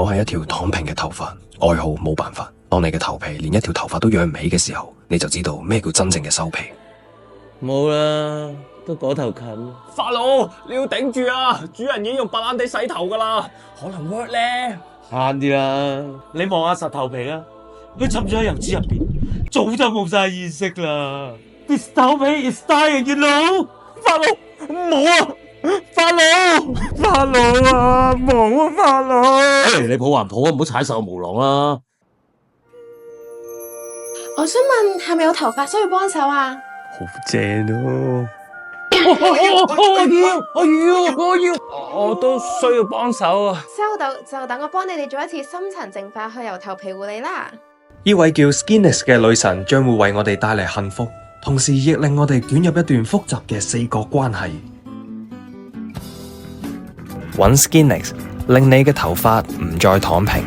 我係一條躺平嘅頭髮，愛好冇辦法。當你嘅頭皮連一條頭髮都養唔起嘅時候，你就知道咩叫真正嘅收皮。冇啦，都嗰頭近。法老，你要頂住啊！主人已經用白蘭地洗頭噶啦，可能 work 咧。慳啲啦，你望下實頭皮啦，佢浸咗喺油脂入邊，早就冇晒意識啦。This 頭皮 is dying，you know？法老，唔好啊！法老啊，冇啊，法老！你抱還抱啊，唔好踩實我無郎啦！我想問係咪有頭髮需要幫手啊？好正咯！我都需要幫手啊！收到，就等我幫你哋做一次深層淨化去油頭皮護理啦。呢位叫 Skinix 嘅女神將會為我哋帶嚟幸福，同時亦令我哋捲入一段複雜嘅四角關係。揾 Skinix，令你嘅頭髮唔再躺平。